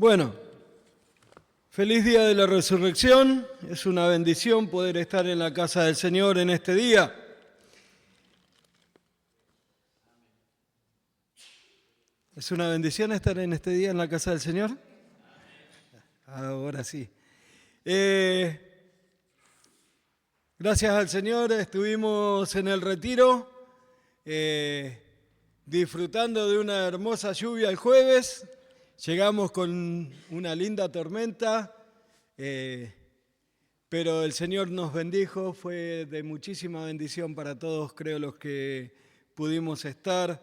Bueno, feliz día de la resurrección. Es una bendición poder estar en la casa del Señor en este día. ¿Es una bendición estar en este día en la casa del Señor? Ahora sí. Gracias al Señor estuvimos en el retiro, disfrutando de una hermosa lluvia el jueves. Llegamos con una linda tormenta, pero el Señor nos bendijo, fue de muchísima bendición para todos, creo, los que pudimos estar.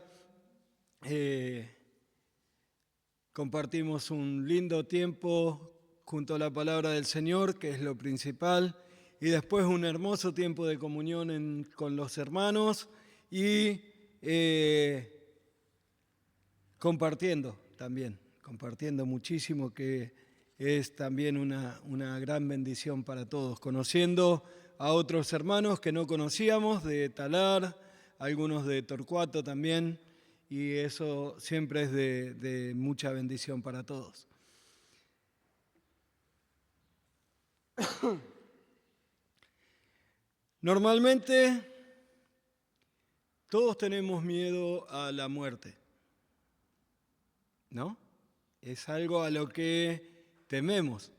Compartimos un lindo tiempo junto a la palabra del Señor, que es lo principal, y después un hermoso tiempo de comunión con los hermanos y compartiendo muchísimo, que es también una gran bendición para todos, conociendo a otros hermanos que no conocíamos, de Talar, algunos de Torcuato también, y eso siempre es de mucha bendición para todos. Normalmente todos tenemos miedo a la muerte, ¿no? Es algo a lo que tememos.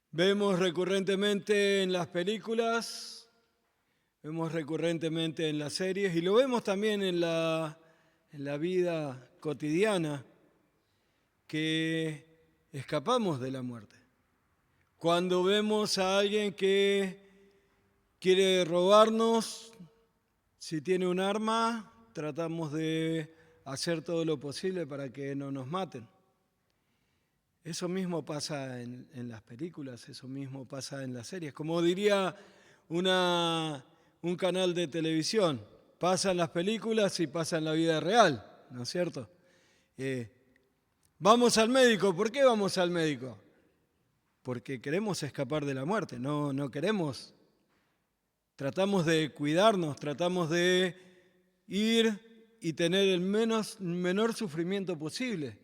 Vemos recurrentemente en las películas, vemos recurrentemente en las series y lo vemos también en la vida cotidiana, que escapamos de la muerte. Cuando vemos a alguien que quiere robarnos, si tiene un arma, tratamos de hacer todo lo posible para que no nos maten. Eso mismo pasa en las películas, eso mismo pasa en las series. Como diría un canal de televisión, pasa en las películas y pasa en la vida real, ¿no es cierto? Vamos al médico. ¿Por qué vamos al médico? Porque queremos escapar de la muerte, no queremos. Tratamos de cuidarnos, tratamos de ir y tener el menor sufrimiento posible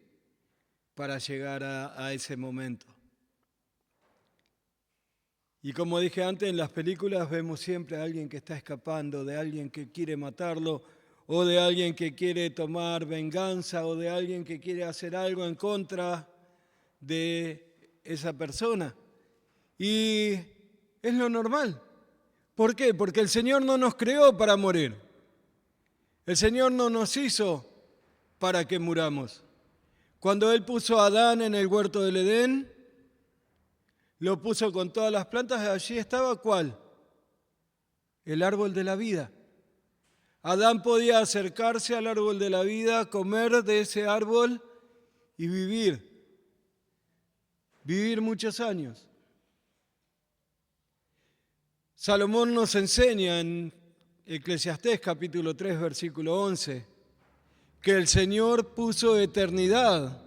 para llegar a ese momento. Y como dije antes, en las películas vemos siempre a alguien que está escapando, de alguien que quiere matarlo, o de alguien que quiere tomar venganza, o de alguien que quiere hacer algo en contra de esa persona. Y es lo normal. ¿Por qué? Porque el Señor no nos creó para morir. El Señor no nos hizo para que muramos. Cuando Él puso a Adán en el huerto del Edén, lo puso con todas las plantas, allí estaba ¿cuál? El árbol de la vida. Adán podía acercarse al árbol de la vida, comer de ese árbol y vivir muchos años. Salomón nos enseña en Eclesiastés capítulo 3, versículo 11, que el Señor puso eternidad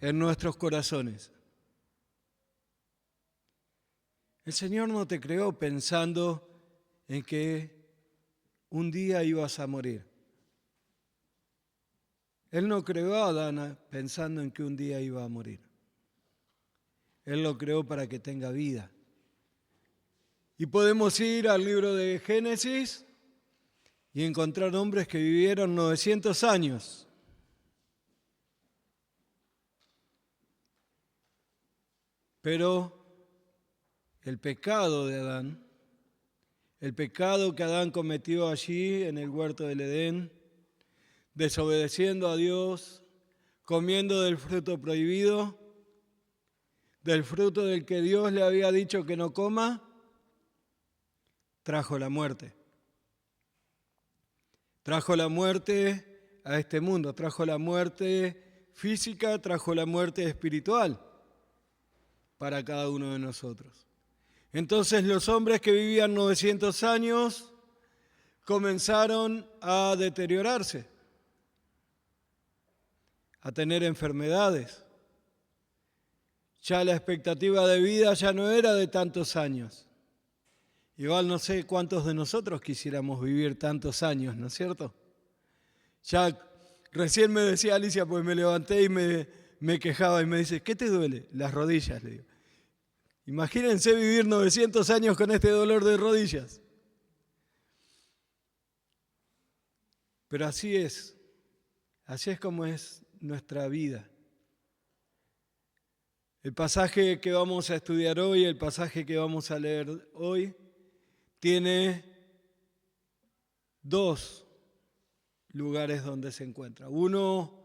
en nuestros corazones. El Señor no te creó pensando en que un día ibas a morir. Él no creó a Adán pensando en que un día iba a morir. Él lo creó para que tenga vida. Y podemos ir al libro de Génesis y encontrar hombres que vivieron 900 años. Pero el pecado de Adán, el pecado que Adán cometió allí en el huerto del Edén, desobedeciendo a Dios, comiendo del fruto prohibido, del fruto del que Dios le había dicho que no coma, trajo la muerte. Trajo la muerte a este mundo, trajo la muerte física, trajo la muerte espiritual para cada uno de nosotros. Entonces los hombres que vivían 900 años comenzaron a deteriorarse, a tener enfermedades. Ya la expectativa de vida ya no era de tantos años. Igual no sé cuántos de nosotros quisiéramos vivir tantos años, ¿no es cierto? Ya recién me decía Alicia, pues me levanté y me me quejaba y me dice, ¿qué te duele? Las rodillas, le digo. Imagínense vivir 900 años con este dolor de rodillas. Pero así es como es nuestra vida. El pasaje que vamos a estudiar hoy, el pasaje que vamos a leer hoy, tiene dos lugares donde se encuentra. Uno,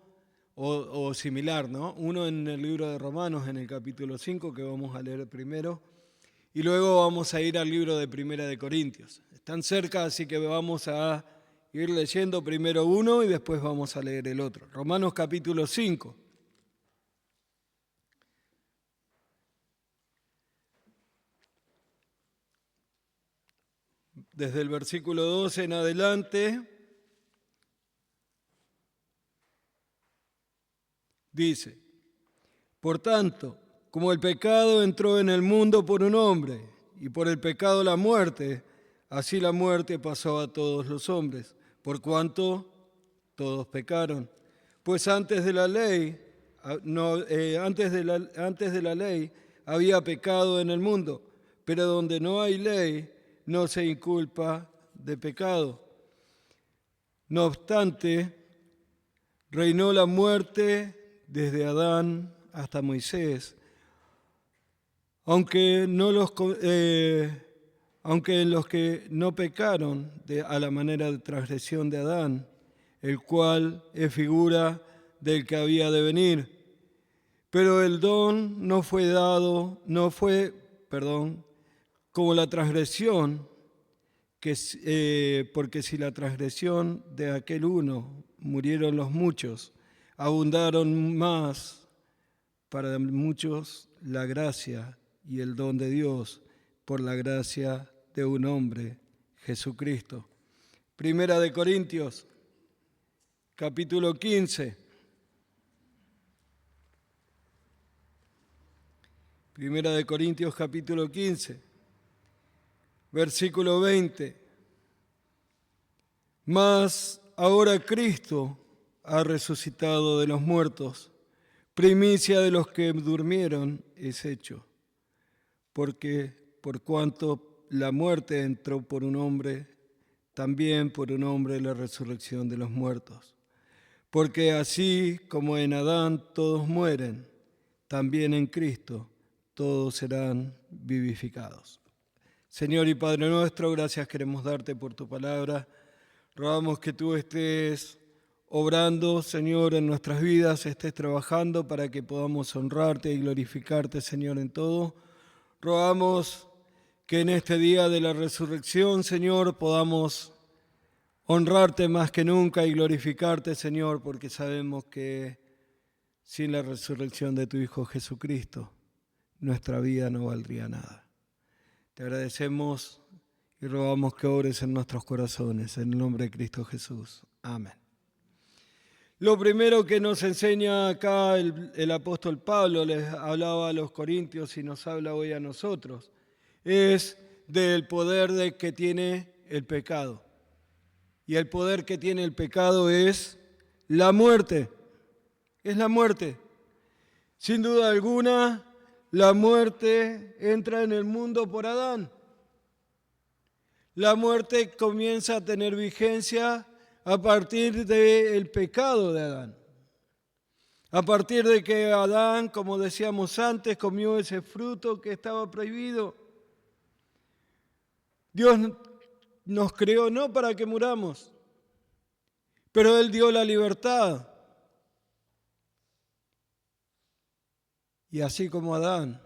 o similar, ¿no? Uno en el libro de Romanos, en el capítulo 5, que vamos a leer primero, y luego vamos a ir al libro de Primera de Corintios. Están cerca, así que vamos a ir leyendo primero uno y después vamos a leer el otro. Romanos capítulo 5. Desde el versículo 12 en adelante, dice, por tanto, como el pecado entró en el mundo por un hombre, y por el pecado la muerte, así la muerte pasó a todos los hombres, por cuanto todos pecaron. Pues antes de la ley, antes de la ley había pecado en el mundo, pero donde no hay ley, no se inculpa de pecado. No obstante, reinó la muerte desde Adán hasta Moisés, aunque en los que no pecaron a la manera de transgresión de Adán, el cual es figura del que había de venir. Pero el don no fue como la transgresión, porque si la transgresión de aquel uno murieron los muchos, abundaron más para muchos la gracia y el don de Dios por la gracia de un hombre, Jesucristo. Primera de Corintios, capítulo 15. Primera de Corintios, capítulo 15, versículo 20. Mas ahora Cristo ha resucitado de los muertos, primicia de los que durmieron es hecho, porque por cuanto la muerte entró por un hombre, también por un hombre la resurrección de los muertos. Porque así como en Adán todos mueren, también en Cristo todos serán vivificados. Señor y Padre nuestro, gracias queremos darte por tu palabra. Rogamos que tú estés obrando, Señor, en nuestras vidas, estés trabajando para que podamos honrarte y glorificarte, Señor, en todo. Rogamos que en este día de la resurrección, Señor, podamos honrarte más que nunca y glorificarte, Señor, porque sabemos que sin la resurrección de tu Hijo Jesucristo, nuestra vida no valdría nada. Te agradecemos y rogamos que obres en nuestros corazones, en el nombre de Cristo Jesús. Amén. Lo primero que nos enseña acá el apóstol Pablo, les hablaba a los corintios y nos habla hoy a nosotros, es del poder que tiene el pecado. Y el poder que tiene el pecado es la muerte. Es la muerte. Sin duda alguna, la muerte entra en el mundo por Adán. La muerte comienza a tener vigencia a partir del pecado de Adán. A partir de que Adán, como decíamos antes, comió ese fruto que estaba prohibido. Dios nos creó no para que muramos, pero Él dio la libertad. Y así como Adán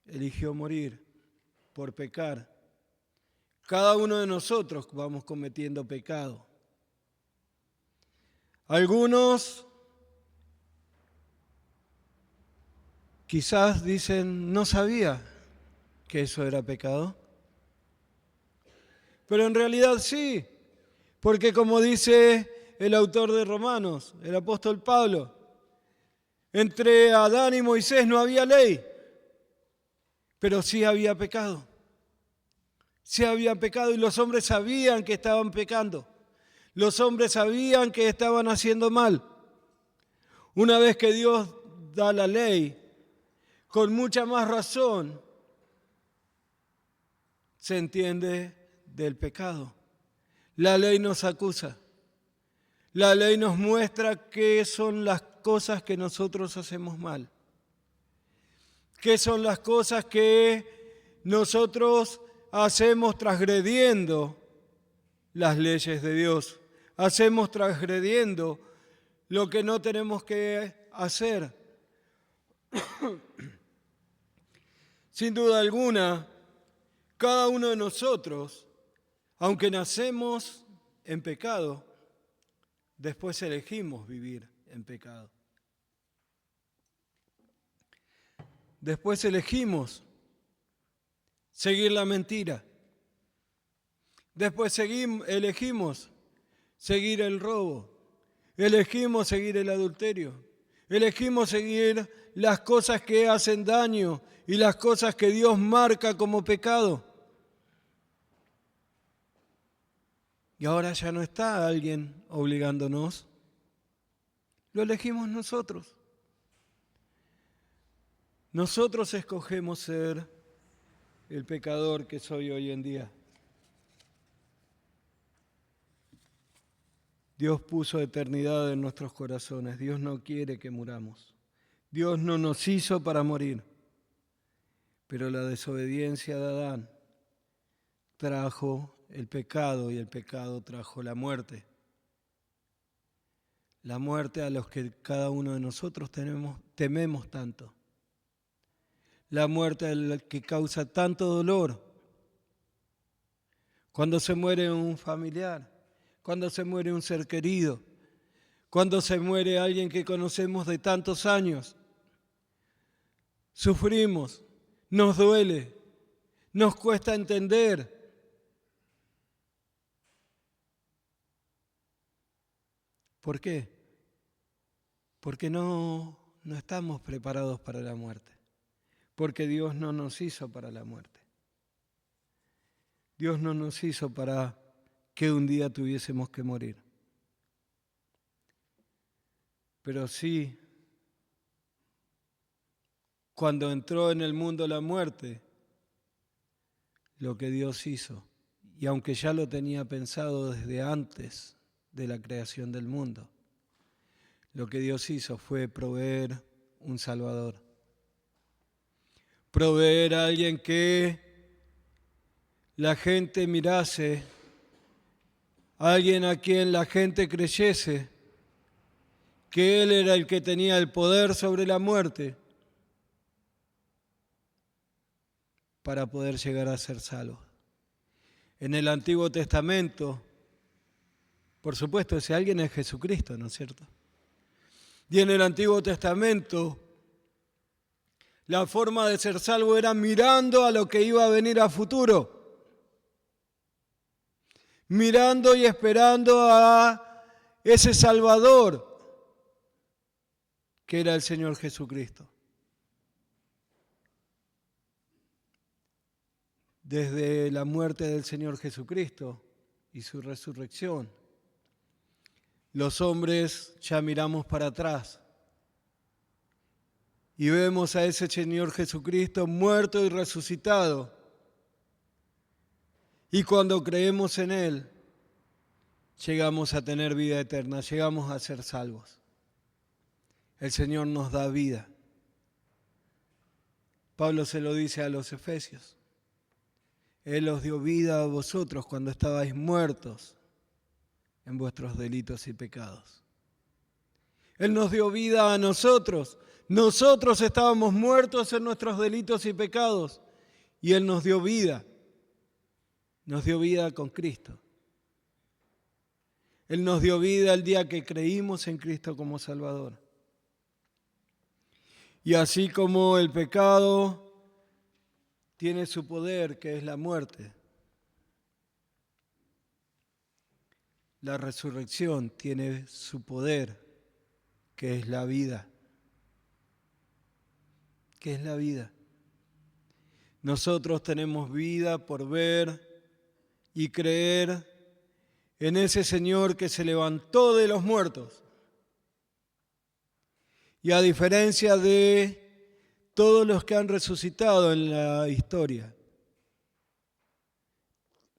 eligió morir por pecar, cada uno de nosotros vamos cometiendo pecado. Algunos quizás dicen, no sabía que eso era pecado. Pero en realidad sí, porque como dice el autor de Romanos, el apóstol Pablo, entre Adán y Moisés no había ley, pero sí había pecado. Sí había pecado y los hombres sabían que estaban pecando. Los hombres sabían que estaban haciendo mal. Una vez que Dios da la ley, con mucha más razón se entiende del pecado. La ley nos acusa. La ley nos muestra qué son las cosas que nosotros hacemos mal. Qué son las cosas que nosotros hacemos transgrediendo las leyes de Dios. Hacemos transgrediendo lo que no tenemos que hacer. Sin duda alguna, cada uno de nosotros, aunque nacemos en pecado, después elegimos vivir en pecado. Después elegimos seguir la mentira. Después elegimos seguir el robo. Elegimos seguir el adulterio. Elegimos seguir las cosas que hacen daño y las cosas que Dios marca como pecado. Y ahora ya no está alguien obligándonos. Lo elegimos nosotros. Nosotros escogemos ser el pecador que soy hoy en día. Dios puso eternidad en nuestros corazones. Dios no quiere que muramos. Dios no nos hizo para morir. Pero la desobediencia de Adán trajo el pecado y el pecado trajo la muerte. La muerte a los que cada uno de nosotros tememos tanto. La muerte a la que causa tanto dolor. Cuando se muere un familiar, cuando se muere un ser querido, cuando se muere alguien que conocemos de tantos años. Sufrimos, nos duele, nos cuesta entender. ¿Por qué? Porque no estamos preparados para la muerte. Porque Dios no nos hizo para la muerte. Dios no nos hizo para que un día tuviésemos que morir. Pero sí, cuando entró en el mundo la muerte, lo que Dios hizo, y aunque ya lo tenía pensado desde antes de la creación del mundo, lo que Dios hizo fue proveer un Salvador. Proveer a alguien que la gente mirase, a alguien a quien la gente creyese que Él era el que tenía el poder sobre la muerte para poder llegar a ser salvo. En el Antiguo Testamento, por supuesto, ese alguien es Jesucristo, ¿no es cierto? Y en el Antiguo Testamento, la forma de ser salvo era mirando a lo que iba a venir a futuro. Mirando y esperando a ese Salvador que era el Señor Jesucristo. Desde la muerte del Señor Jesucristo y su resurrección, los hombres ya miramos para atrás y vemos a ese Señor Jesucristo muerto y resucitado. Y cuando creemos en Él, llegamos a tener vida eterna, llegamos a ser salvos. El Señor nos da vida. Pablo se lo dice a los Efesios. Él os dio vida a vosotros cuando estabais muertos en vuestros delitos y pecados. Él nos dio vida a nosotros. Nosotros estábamos muertos en nuestros delitos y pecados y Él nos dio vida. Nos dio vida con Cristo. Él nos dio vida el día que creímos en Cristo como Salvador. Y así como el pecado tiene su poder, que es la muerte, la resurrección tiene su poder, que es la vida. ¿Qué es la vida? Nosotros tenemos vida por ver y creer en ese Señor que se levantó de los muertos Y a diferencia de todos los que han resucitado en la historia,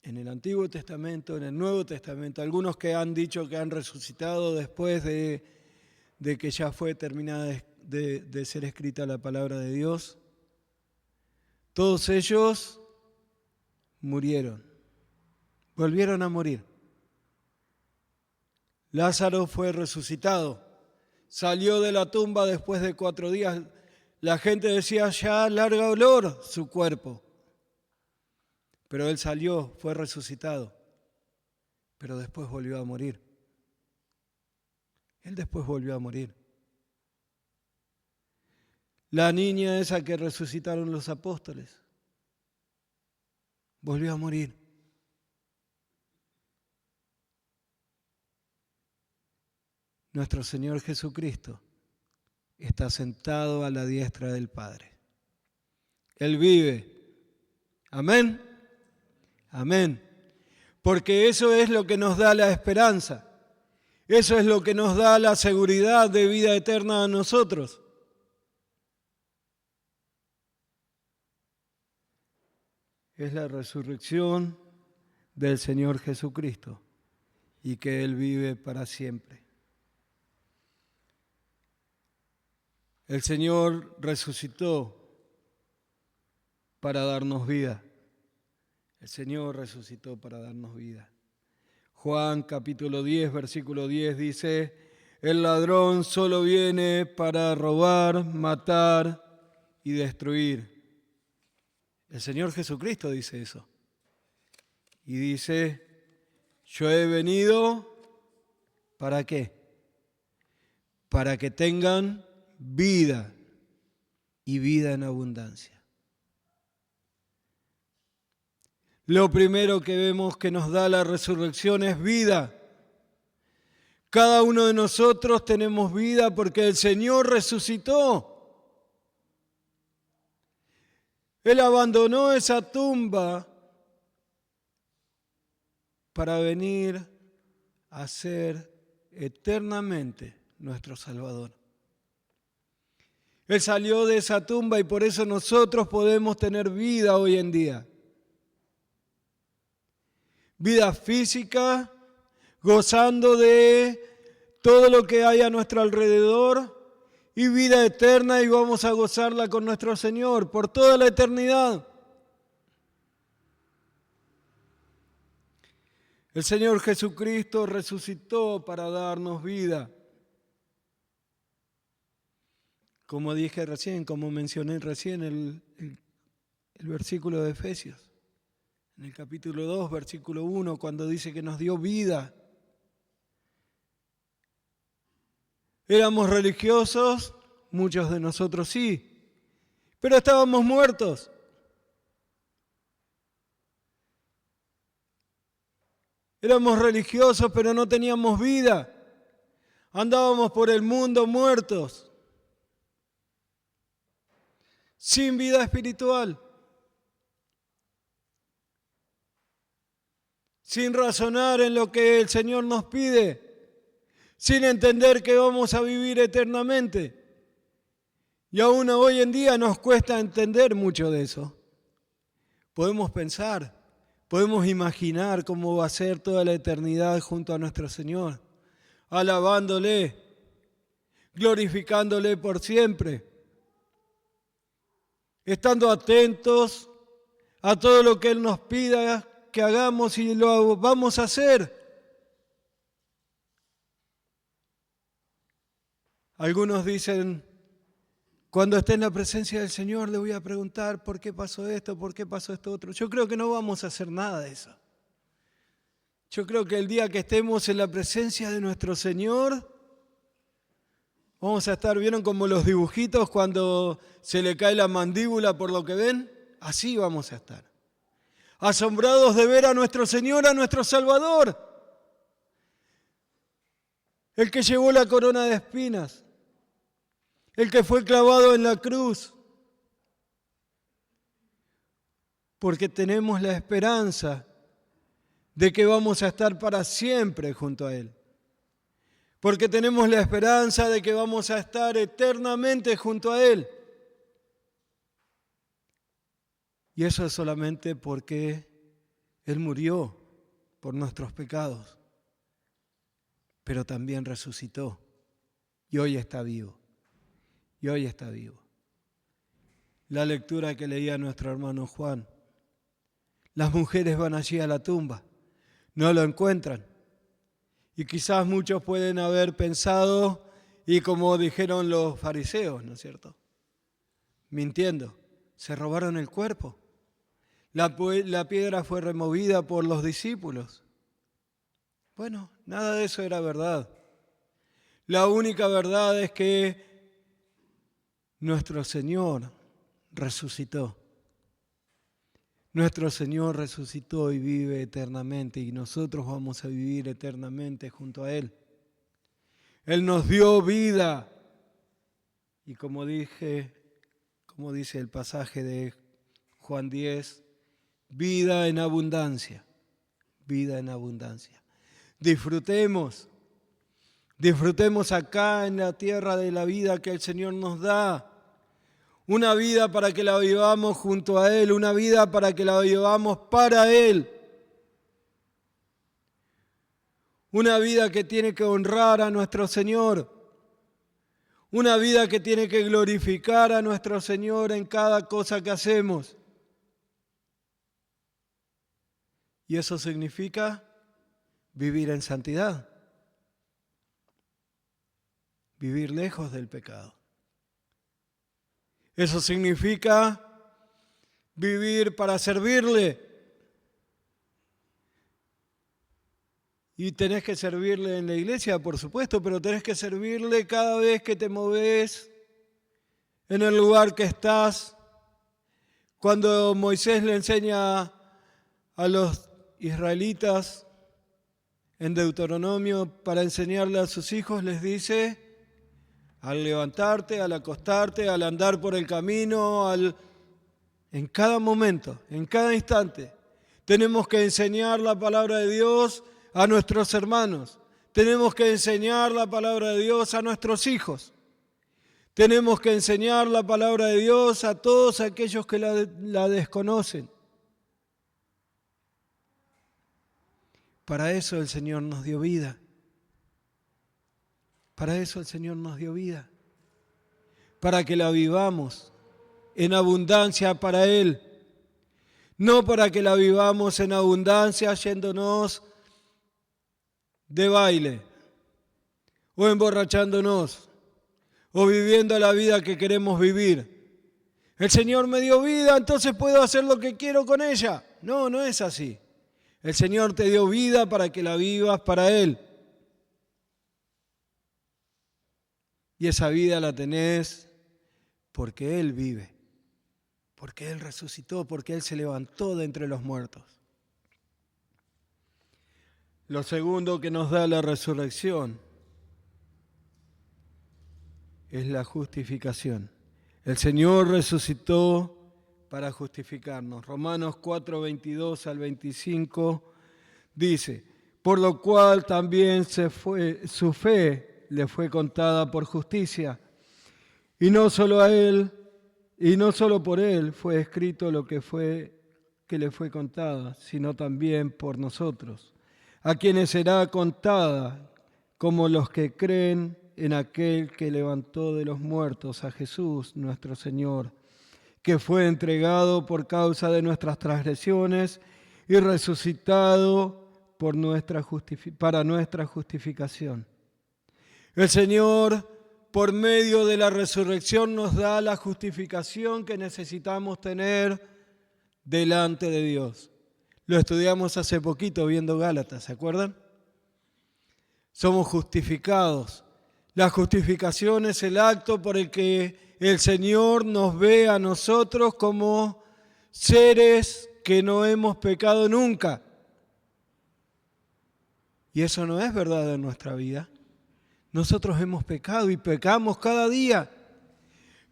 en el Antiguo Testamento, en el Nuevo Testamento, algunos que han dicho que han resucitado después de que ya fue terminada de ser escrita la palabra de Dios, todos ellos murieron, volvieron a morir. Lázaro fue resucitado, salió de la tumba después de 4 días. La gente decía, ya larga olor su cuerpo. Pero él salió, fue resucitado, pero después volvió a morir. Él después volvió a morir. La niña esa que resucitaron los apóstoles volvió a morir. Nuestro Señor Jesucristo está sentado a la diestra del Padre. Él vive. Amén. Amén. Porque eso es lo que nos da la esperanza. Eso es lo que nos da la seguridad de vida eterna a nosotros. Es la resurrección del Señor Jesucristo y que Él vive para siempre. El Señor resucitó para darnos vida. El Señor resucitó para darnos vida. Juan capítulo 10, versículo 10 dice, el ladrón solo viene para robar, matar y destruir. El Señor Jesucristo dice eso. Y dice, yo he venido, ¿para qué? Para que tengan vida y vida en abundancia. Lo primero que vemos que nos da la resurrección es vida. Cada uno de nosotros tenemos vida porque el Señor resucitó. Él abandonó esa tumba para venir a ser eternamente nuestro Salvador. Él salió de esa tumba y por eso nosotros podemos tener vida hoy en día. Vida física, gozando de todo lo que hay a nuestro alrededor, y vida eterna, y vamos a gozarla con nuestro Señor por toda la eternidad. El Señor Jesucristo resucitó para darnos vida. Como dije recién, como mencioné recién el versículo de Efesios. En el capítulo 2, versículo 1, cuando dice que nos dio vida. Éramos religiosos, muchos de nosotros sí, pero estábamos muertos. Éramos religiosos, pero no teníamos vida. Andábamos por el mundo muertos, sin vida espiritual. Sin razonar en lo que el Señor nos pide, sin entender que vamos a vivir eternamente. Y aún hoy en día nos cuesta entender mucho de eso. Podemos pensar, podemos imaginar cómo va a ser toda la eternidad junto a nuestro Señor, alabándole, glorificándole por siempre, estando atentos a todo lo que Él nos pida que hagamos y lo vamos a hacer. Algunos dicen, cuando esté en la presencia del Señor le voy a preguntar por qué pasó esto, por qué pasó esto otro. Yo creo que no vamos a hacer nada de eso. Yo creo que el día que estemos en la presencia de nuestro Señor, vamos a estar, ¿vieron como los dibujitos cuando se le cae la mandíbula por lo que ven? Así vamos a estar. Asombrados de ver a nuestro Señor, a nuestro Salvador, el que llevó la corona de espinas, el que fue clavado en la cruz, porque tenemos la esperanza de que vamos a estar para siempre junto a Él. porque tenemos la esperanza de que vamos a estar eternamente junto a Él. Y eso es solamente porque Él murió por nuestros pecados, pero también resucitó y hoy está vivo. Y hoy está vivo. La lectura que leía nuestro hermano Juan. Las mujeres van allí a la tumba, no lo encuentran. Y quizás muchos pueden haber pensado, y como dijeron los fariseos, ¿no es cierto? Mintiendo, se robaron el cuerpo. La piedra fue removida por los discípulos. Bueno, nada de eso era verdad. La única verdad es que nuestro Señor resucitó. Nuestro Señor resucitó y vive eternamente y nosotros vamos a vivir eternamente junto a Él. Él nos dio vida y como dice el pasaje de Juan 10, vida en abundancia, vida en abundancia. Disfrutemos acá en la tierra de la vida que el Señor nos da. Una vida para que la vivamos junto a Él, una vida para que la vivamos para Él. Una vida que tiene que honrar a nuestro Señor. Una vida que tiene que glorificar a nuestro Señor en cada cosa que hacemos. Y eso significa vivir en santidad. Vivir lejos del pecado. Eso significa vivir para servirle. Y tenés que servirle en la iglesia, por supuesto, pero tenés que servirle cada vez que te movés en el lugar que estás. Cuando Moisés le enseña a los israelitas en Deuteronomio para enseñarle a sus hijos, les dice: al levantarte, al acostarte, al andar por el camino, en cada momento, en cada instante, tenemos que enseñar la palabra de Dios a nuestros hermanos. Tenemos que enseñar la palabra de Dios a nuestros hijos. Tenemos que enseñar la palabra de Dios a todos aquellos que la desconocen. Para eso el Señor nos dio vida. Para eso el Señor nos dio vida, para que la vivamos en abundancia para Él, no para que la vivamos en abundancia yéndonos de baile, o emborrachándonos, o viviendo la vida que queremos vivir. El Señor me dio vida, entonces puedo hacer lo que quiero con ella. No, no es así. El Señor te dio vida para que la vivas para Él. Y esa vida la tenés porque Él vive, porque Él resucitó, porque Él se levantó de entre los muertos. Lo segundo que nos da la resurrección es la justificación. El Señor resucitó para justificarnos. Romanos 4, 22 al 25 dice: por lo cual también su fe le fue contada por justicia, y no solo a él, y no solo por él fue escrito lo que le fue contada, sino también por nosotros, a quienes será contada como los que creen en aquel que levantó de los muertos a Jesús nuestro Señor, que fue entregado por causa de nuestras transgresiones y resucitado para nuestra justificación. El Señor, por medio de la resurrección, nos da la justificación que necesitamos tener delante de Dios. Lo estudiamos hace poquito viendo Gálatas, ¿se acuerdan? Somos justificados. La justificación es el acto por el que el Señor nos ve a nosotros como seres que no hemos pecado nunca. Y eso no es verdad en nuestra vida. Nosotros hemos pecado y pecamos cada día,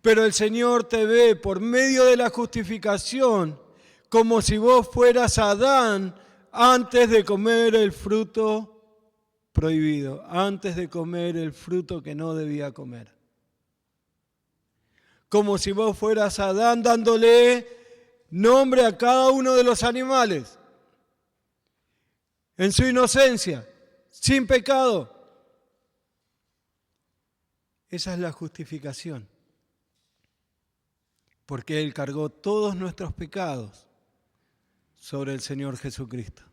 pero el Señor te ve por medio de la justificación como si vos fueras Adán antes de comer el fruto prohibido antes de comer el fruto que no debía comer. Como si vos fueras Adán dándole nombre a cada uno de los animales, en su inocencia, sin pecado. Esa es la justificación, porque Él cargó todos nuestros pecados sobre el Señor Jesucristo.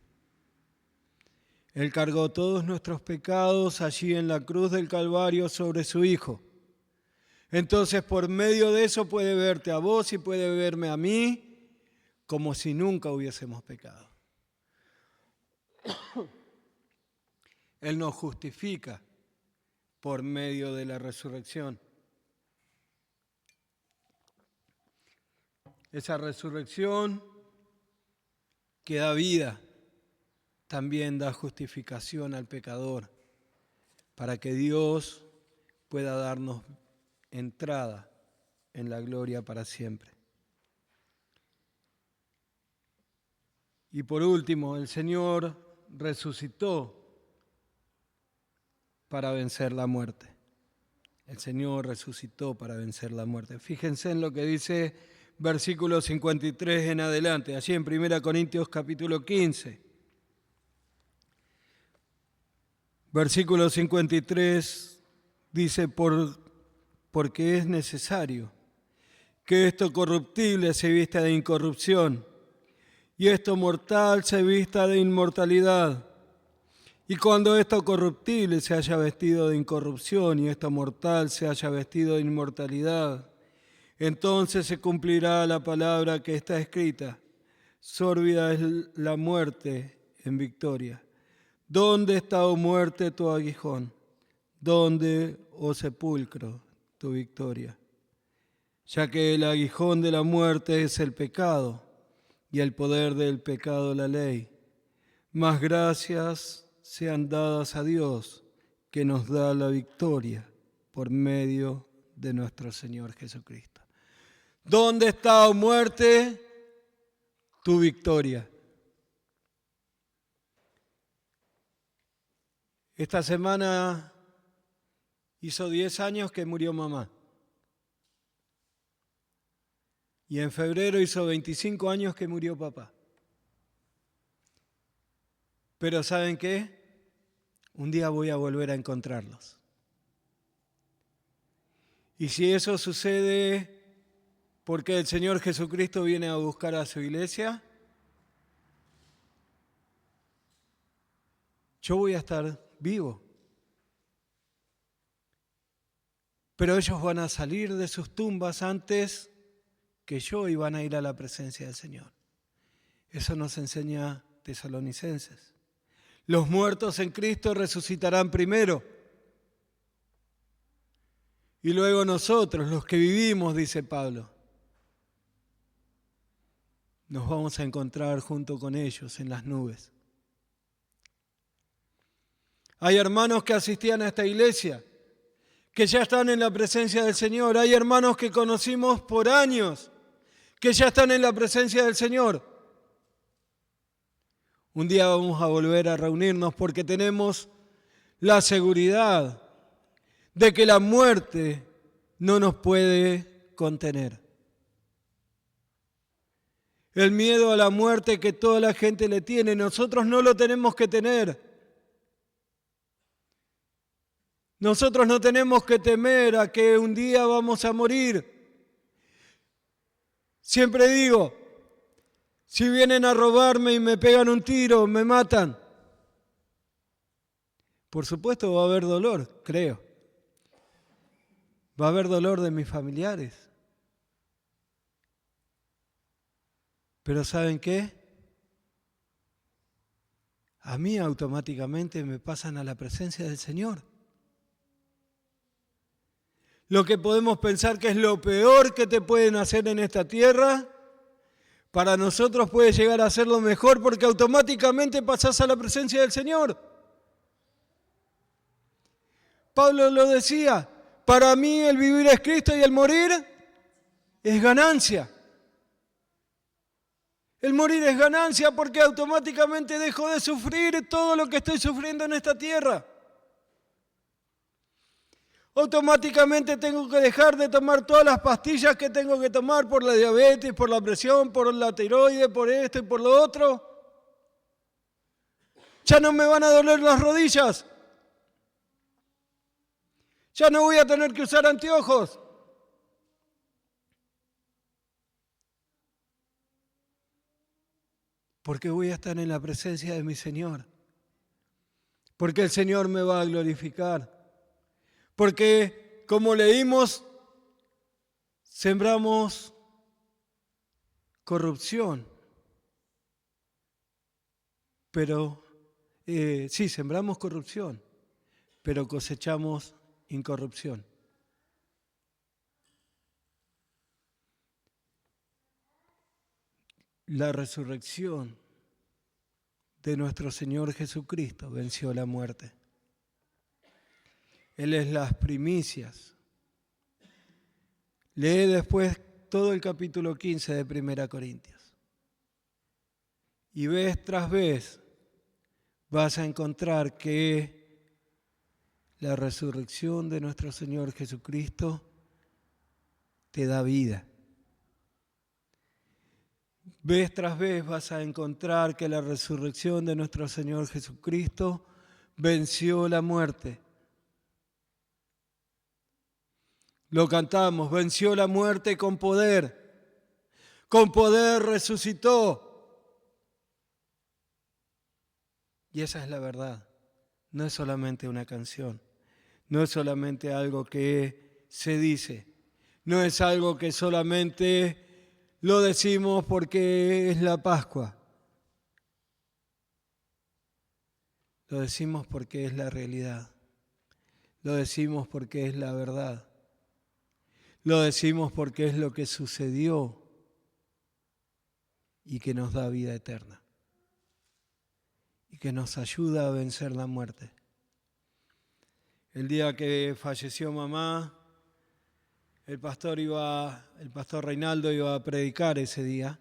Él cargó todos nuestros pecados allí en la cruz del Calvario sobre su Hijo. Entonces, por medio de eso puede verte a vos y puede verme a mí como si nunca hubiésemos pecado. Él nos justifica por medio de la resurrección. Esa resurrección que da vida, también da justificación al pecador, para que Dios pueda darnos entrada en la gloria para siempre. Y por último, el Señor resucitó para vencer la muerte. El Señor resucitó para vencer la muerte. Fíjense en lo que dice versículo 53 en adelante, allí en 1 Corintios capítulo 15. Versículo 53 dice, porque es necesario que esto corruptible se vista de incorrupción y esto mortal se vista de inmortalidad. Y cuando esto corruptible se haya vestido de incorrupción y esto mortal se haya vestido de inmortalidad, entonces se cumplirá la palabra que está escrita: sórbida es la muerte en victoria. ¿Dónde está, oh muerte, tu aguijón? ¿Dónde, oh sepulcro, tu victoria? Ya que el aguijón de la muerte es el pecado y el poder del pecado la ley. Mas gracias sean dadas a Dios, que nos da la victoria por medio de nuestro Señor Jesucristo. ¿Dónde está, oh muerte, tu victoria? Esta semana hizo 10 años que murió mamá. Y en febrero hizo 25 años que murió papá. Pero ¿saben qué? Un día voy a volver a encontrarlos. Y si eso sucede porque el Señor Jesucristo viene a buscar a su iglesia, yo voy a estar vivo. Pero ellos van a salir de sus tumbas antes que yo y van a ir a la presencia del Señor. Eso nos enseña Tesalonicenses. Los muertos en Cristo resucitarán primero. Y luego nosotros, los que vivimos, dice Pablo, nos vamos a encontrar junto con ellos en las nubes. Hay hermanos que asistían a esta iglesia, que ya están en la presencia del Señor. Hay hermanos que conocimos por años, que ya están en la presencia del Señor. Un día vamos a volver a reunirnos porque tenemos la seguridad de que la muerte no nos puede contener. El miedo a la muerte que toda la gente le tiene, nosotros no lo tenemos que tener. Nosotros no tenemos que temer a que un día vamos a morir. Siempre digo, si vienen a robarme y me pegan un tiro, me matan. Por supuesto va a haber dolor, creo. Va a haber dolor de mis familiares. Pero ¿saben qué? A mí automáticamente me pasan a la presencia del Señor. Lo que podemos pensar que es lo peor que te pueden hacer en esta tierra, para nosotros puede llegar a ser lo mejor porque automáticamente pasás a la presencia del Señor. Pablo lo decía, para mí el vivir es Cristo y el morir es ganancia. El morir es ganancia porque automáticamente dejo de sufrir todo lo que estoy sufriendo en esta tierra. Automáticamente tengo que dejar de tomar todas las pastillas que tengo que tomar por la diabetes, por la presión, por la tiroides, por esto y por lo otro. Ya no me van a doler las rodillas. Ya no voy a tener que usar anteojos. Porque voy a estar en la presencia de mi Señor. Porque el Señor me va a glorificar. Porque, como leímos, sembramos corrupción. Pero, sí, sembramos corrupción, pero cosechamos incorrupción. La resurrección de nuestro Señor Jesucristo venció la muerte. Él es las primicias. Lee después todo el capítulo 15 de 1 Corintios. Y vez tras vez vas a encontrar que la resurrección de nuestro Señor Jesucristo te da vida. Vez tras vez vas a encontrar que la resurrección de nuestro Señor Jesucristo venció la muerte. Lo cantamos, venció la muerte con poder resucitó. Y esa es la verdad, no es solamente una canción, no es solamente algo que se dice, no es algo que solamente lo decimos porque es la Pascua. Lo decimos porque es la realidad, lo decimos porque es la verdad. Lo decimos porque es lo que sucedió y que nos da vida eterna y que nos ayuda a vencer la muerte. El día que falleció mamá, el pastor Reinaldo iba a predicar ese día,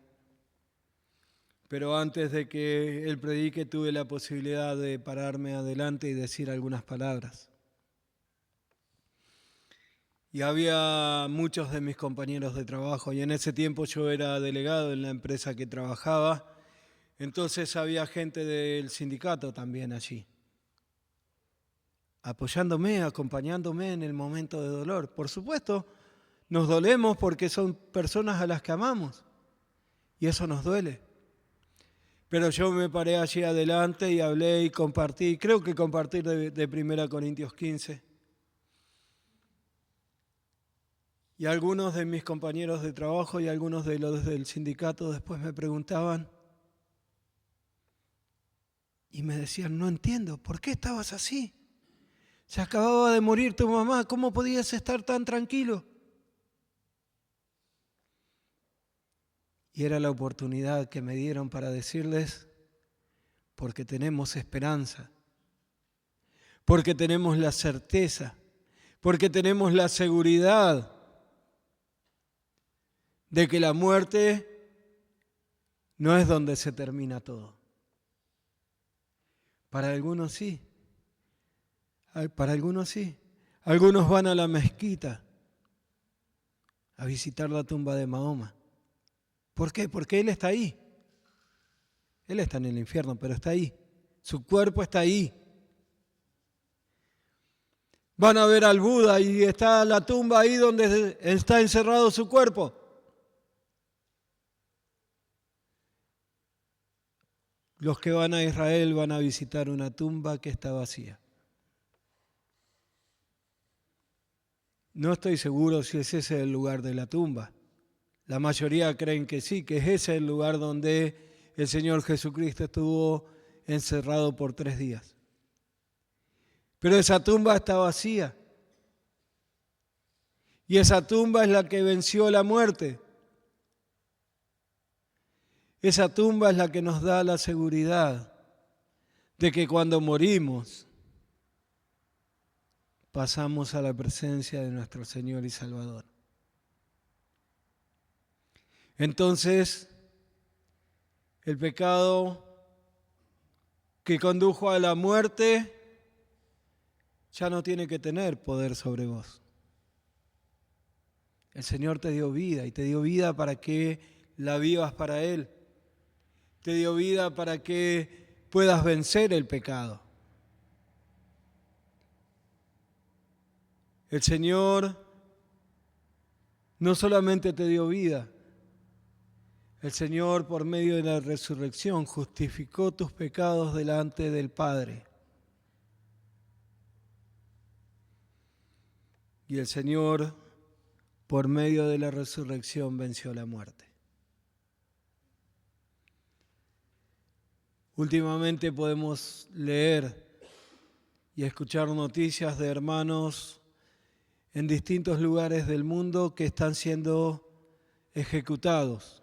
pero antes de que él predique tuve la posibilidad de pararme adelante y decir algunas palabras. Y había muchos de mis compañeros de trabajo, y en ese tiempo yo era delegado en la empresa que trabajaba, entonces había gente del sindicato también allí, apoyándome, acompañándome en el momento de dolor. Por supuesto, nos dolemos porque son personas a las que amamos, y eso nos duele. Pero yo me paré allí adelante y hablé y compartí, creo que compartí de 1 Corintios 15. Y algunos de mis compañeros de trabajo y algunos de los del sindicato después me preguntaban y me decían, no entiendo, ¿por qué estabas así? Se acababa de morir tu mamá, ¿cómo podías estar tan tranquilo? Y era la oportunidad que me dieron para decirles, porque tenemos esperanza, porque tenemos la certeza, porque tenemos la seguridad de que la muerte no es donde se termina todo. Para algunos sí, para algunos sí. Algunos van a la mezquita a visitar la tumba de Mahoma. ¿Por qué? Porque él está ahí. Él está en el infierno, pero está ahí. Su cuerpo está ahí. Van a ver al Buda y está la tumba ahí donde está encerrado su cuerpo. Los que van a Israel van a visitar una tumba que está vacía. No estoy seguro si es ese el lugar de la tumba. La mayoría creen que sí, que es ese el lugar donde el Señor Jesucristo estuvo encerrado por 3 días. Pero esa tumba está vacía. Y esa tumba es la que venció la muerte. Esa tumba es la que nos da la seguridad de que cuando morimos pasamos a la presencia de nuestro Señor y Salvador. Entonces, El pecado que condujo a la muerte ya no tiene que tener poder sobre vos. El Señor te dio vida y te dio vida para que la vivas para Él. Te dio vida para que puedas vencer el pecado. El Señor no solamente te dio vida, el Señor por medio de la resurrección justificó tus pecados delante del Padre. Y el Señor por medio de la resurrección venció la muerte. Últimamente podemos leer y escuchar noticias de hermanos en distintos lugares del mundo que están siendo ejecutados.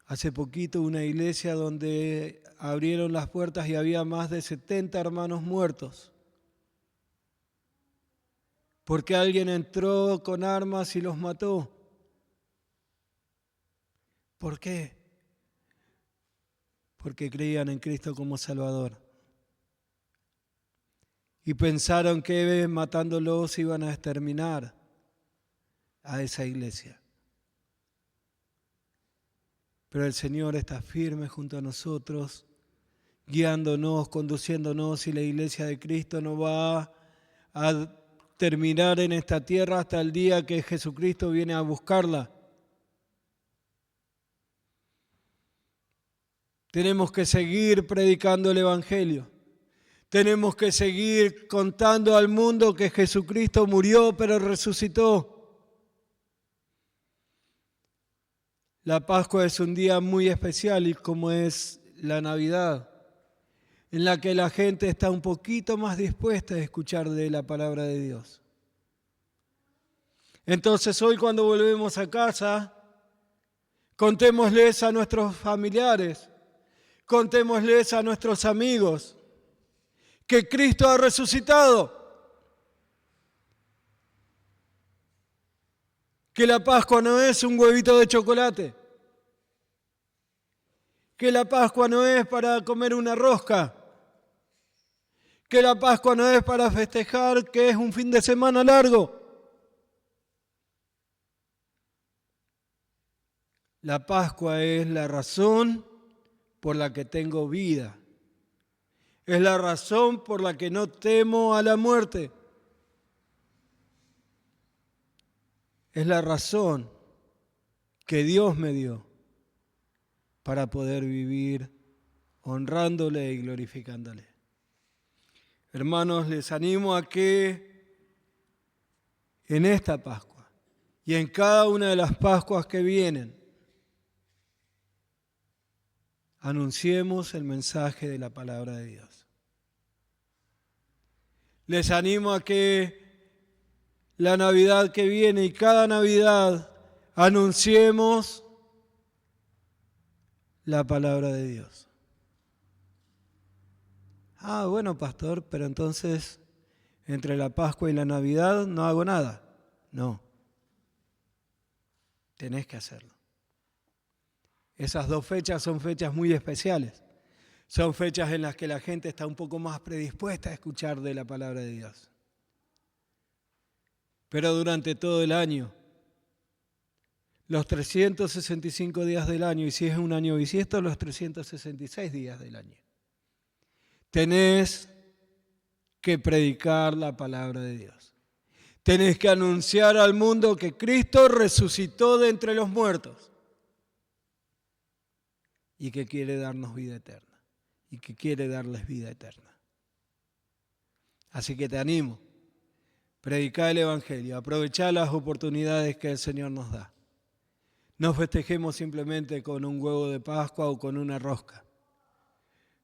Hace poquito una iglesia donde abrieron las puertas y había más de 70 hermanos muertos, porque alguien entró con armas y los mató. ¿Por qué? Porque creían en Cristo como Salvador. Y pensaron que matándolos iban a exterminar a esa iglesia. Pero el Señor está firme junto a nosotros, guiándonos, conduciéndonos, y la iglesia de Cristo no va a terminar en esta tierra hasta el día que Jesucristo viene a buscarla. Tenemos que seguir predicando el Evangelio. Tenemos que seguir contando al mundo que Jesucristo murió pero resucitó. La Pascua es un día muy especial, y como es la Navidad, en la que la gente está un poquito más dispuesta a escuchar de la palabra de Dios. Entonces hoy, cuando volvemos a casa, contémosles a nuestros familiares, contémosles a nuestros amigos que Cristo ha resucitado, que la Pascua no es un huevito de chocolate, que la Pascua no es para comer una rosca, que la Pascua no es para festejar que es un fin de semana largo. La Pascua es la razón por la que tengo vida. Es la razón por la que no temo a la muerte. Es la razón que Dios me dio para poder vivir honrándole y glorificándole. Hermanos, les animo a que en esta Pascua y en cada una de las Pascuas que vienen, anunciemos el mensaje de la palabra de Dios. Les animo a que la Navidad que viene y cada Navidad anunciemos la palabra de Dios. Bueno, pastor, pero entonces entre la Pascua y la Navidad no hago nada. No, tenés que hacerlo. Esas dos fechas son fechas muy especiales. Son fechas en las que la gente está un poco más predispuesta a escuchar de la palabra de Dios. Pero durante todo el año, los 365 días del año, y si es un año bisiesto, los 366 días del año, tenés que predicar la palabra de Dios. Tenés que anunciar al mundo que Cristo resucitó de entre los muertos y que quiere darnos vida eterna y que quiere darles vida eterna. Así que te animo, predicar el Evangelio, aprovechar las oportunidades que el Señor nos da. No festejemos simplemente con un huevo de Pascua o con una rosca.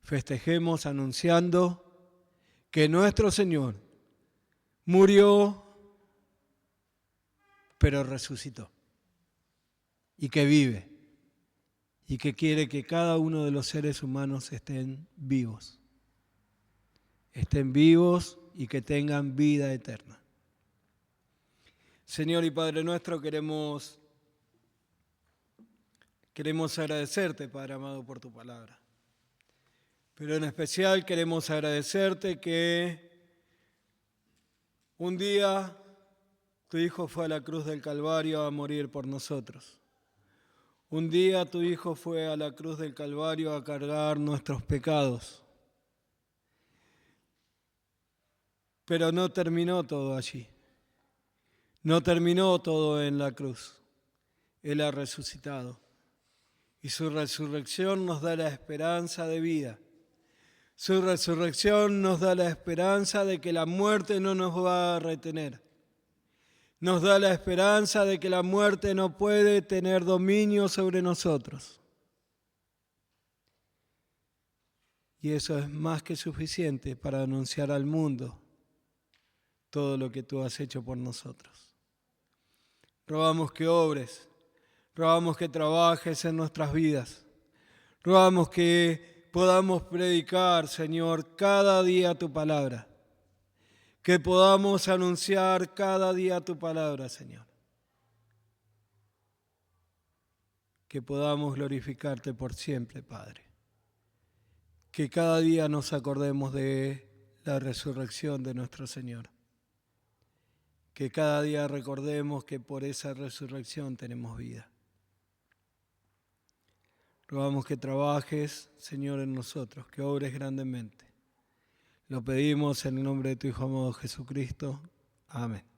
Festejemos anunciando que nuestro Señor murió, pero resucitó, y que vive, y que quiere que cada uno de los seres humanos estén vivos y que tengan vida eterna. Señor y Padre nuestro, queremos Queremos agradecerte, Padre amado, por tu palabra. Pero en especial queremos agradecerte que un día tu Hijo fue a la cruz del Calvario a morir por nosotros. Un día tu Hijo fue a la cruz del Calvario a cargar nuestros pecados. Pero no terminó todo allí. No terminó todo en la cruz. Él ha resucitado. Y su resurrección nos da la esperanza de vida. Su resurrección nos da la esperanza de que la muerte no nos va a retener. Nos da la esperanza de que la muerte no puede tener dominio sobre nosotros. Y eso es más que suficiente para anunciar al mundo todo lo que tú has hecho por nosotros. Rogamos que obres, rogamos que trabajes en nuestras vidas, rogamos que podamos predicar, Señor, cada día tu palabra, que podamos anunciar cada día tu palabra, Señor. Que podamos glorificarte por siempre, Padre. Que cada día nos acordemos de la resurrección de nuestro Señor. Que cada día recordemos que por esa resurrección tenemos vida. Rogamos que trabajes, Señor, en nosotros, que obres grandemente. Lo pedimos en el nombre de tu Hijo amado Jesucristo. Amén.